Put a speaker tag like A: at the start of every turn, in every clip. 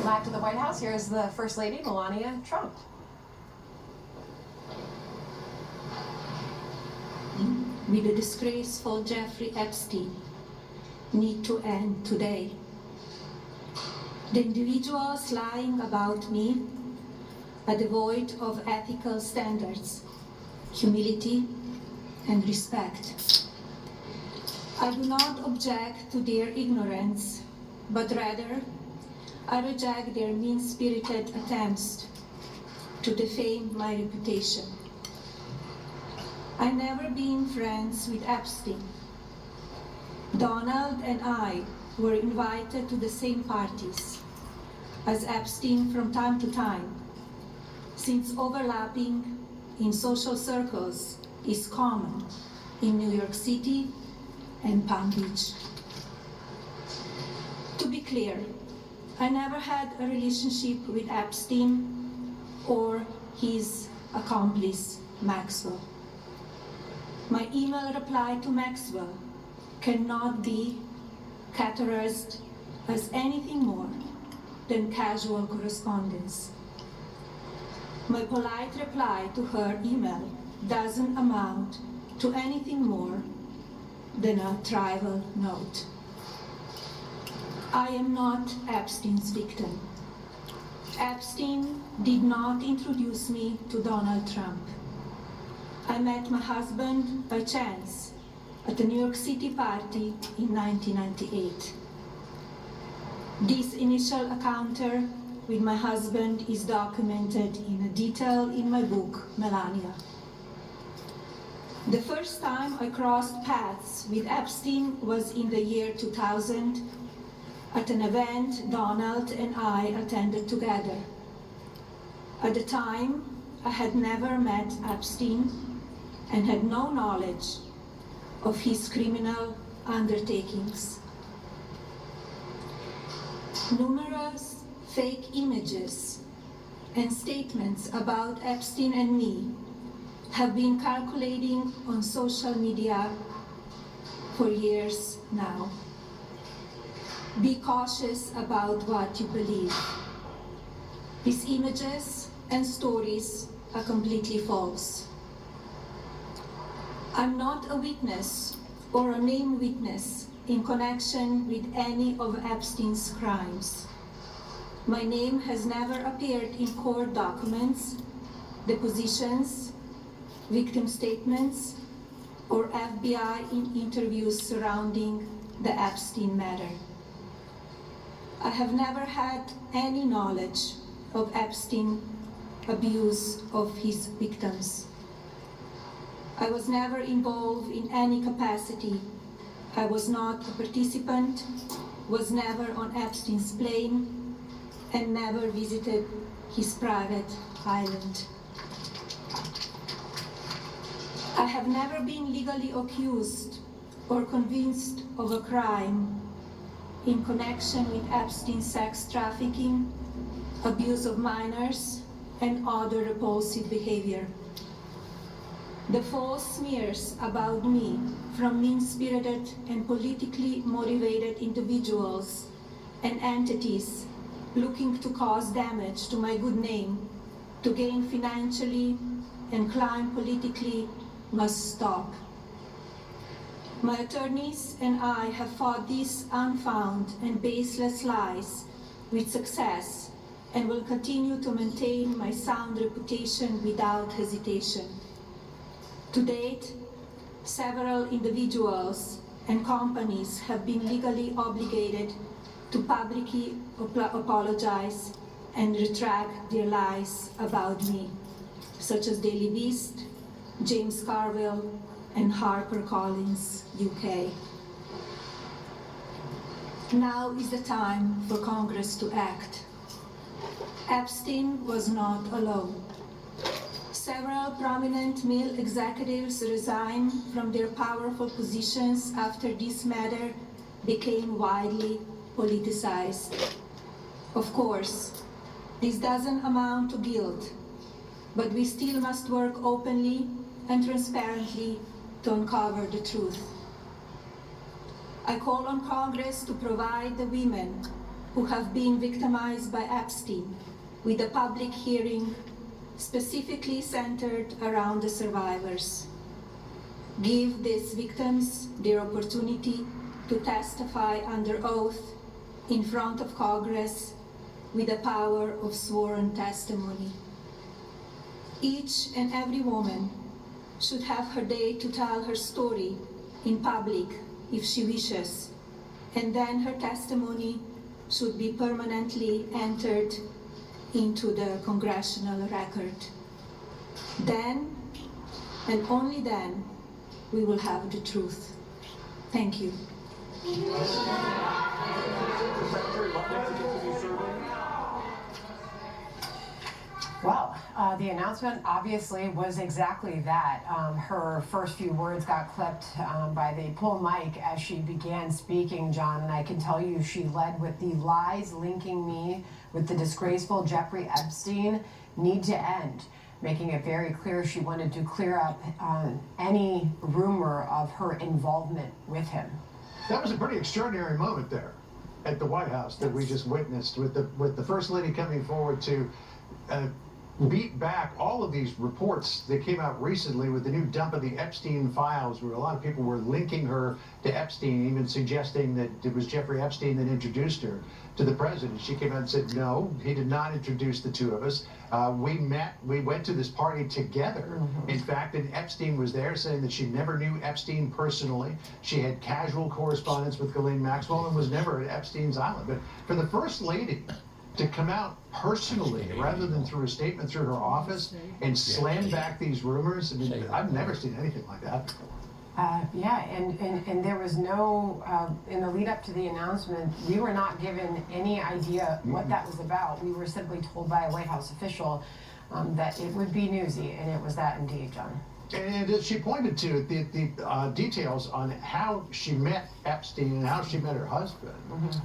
A: Live to the White House, here is the First Lady, Melania Trump.
B: With the disgraceful Jeffrey Epstein need to end today. The individuals lying about me are devoid of ethical standards, humility, and respect. I do not object to their ignorance, but rather I reject their mean-spirited attempts to defame my reputation. I've never been friends with Epstein. Donald and I were invited to the same parties as Epstein from time to time, since overlapping in social circles is common in New York City and Palm Beach. To be clear, I never had a relationship with Epstein or his accomplice, Maxwell. My email reply to Maxwell cannot be categorized as anything more than casual correspondence. My polite reply to her email doesn't amount to anything more than a trivial note. I am not Epstein's victim. Epstein did not introduce me to Donald Trump. I met my husband by chance at a New York City party in 1998. This initial encounter with my husband is documented in detail in my book, Melanie. The first time I crossed paths with Epstein was in the year 2000 at an event Donald and I attended together. At the time, I had never met Epstein and had no knowledge of his criminal undertakings. Numerous fake images and statements about Epstein and me have been circulating on social media for years now. Be cautious about what you believe. These images and stories are completely false. I'm not a witness or a named witness in connection with any of Epstein's crimes. My name has never appeared in court documents, depositions, victim statements, or FBI interviews surrounding the Epstein matter. I have never had any knowledge of Epstein's abuse of his victims. I was never involved in any capacity. I was not a participant, was never on Epstein's plane, and never visited his private island. I have never been legally accused or convinced of a crime in connection with Epstein's sex trafficking, abuse of minors, and other repulsive behavior. The false smears about me from mean-spirited and politically motivated individuals and entities looking to cause damage to my good name, to gain financially and climb politically, must stop. My attorneys and I have fought these unfounded and baseless lies with success and will continue to maintain my sound reputation without hesitation. To date, several individuals and companies have been legally obligated to publicly apologize and retract their lies about me, such as Daily Beast, James Carville, and HarperCollins UK. Now is the time for Congress to act. Epstein was not alone. Several prominent male executives resigned from their powerful positions after this matter became widely politicized. Of course, this doesn't amount to guilt, but we still must work openly and transparently to uncover the truth. I call on Congress to provide the women who have been victimized by Epstein, with a public hearing specifically centered around the survivors. Give these victims their opportunity to testify under oath in front of Congress with the power of sworn testimony. Each and every woman should have her day to tell her story in public if she wishes, and then her testimony should be permanently entered into the congressional record. Then, and only then, we will have the truth. Thank you.
A: Well, the announcement obviously was exactly that. Her first few words got clipped by the pull mic as she began speaking, John, and I can tell you she led with the lies linking me with the disgraceful Jeffrey Epstein need to end, making it very clear she wanted to clear up any rumor of her involvement with him.
C: That was a pretty extraordinary moment there at the White House that we just witnessed with the First Lady coming forward to beat back all of these reports that came out recently with the new dump of the Epstein files, where a lot of people were linking her to Epstein, even suggesting that it was Jeffrey Epstein that introduced her to the president. She came out and said, no, he did not introduce the two of us. We met, we went to this party together. In fact, and Epstein was there, saying that she never knew Epstein personally. She had casual correspondence with Ghislaine Maxwell and was never at Epstein's island. But for the First Lady to come out personally, rather than through a statement through her office, and slam back these rumors, I mean, I've never seen anything like that.
A: Yeah, and there was no, in the lead up to the announcement, we were not given any idea what that was about. We were simply told by a White House official that it would be newsy, and it was that indeed, John.
C: And she pointed to the details on how she met Epstein and how she met her husband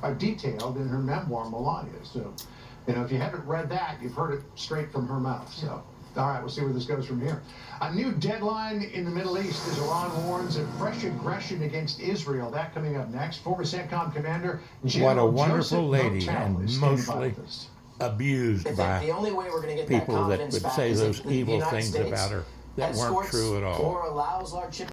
C: are detailed in her memoir, Melania. So, you know, if you haven't read that, you've heard it straight from her mouth. So, all right, we'll see where this goes from here. A new deadline in the Middle East as Iran warns of fresh aggression against Israel. That coming up next. Former CENTCOM Commander General
D: What a wonderful
C: Joseph
D: lady,
C: Votel
D: and
C: is standing by
D: mostly
C: with us.
D: abused by
E: the only way we're going to get
D: people
E: that
D: that
E: confidence
D: would
E: back
D: say
E: is
D: those
E: if the
D: evil
E: United
D: things
E: States
D: about her that weren't
E: escorts
D: true at all.
E: or allows our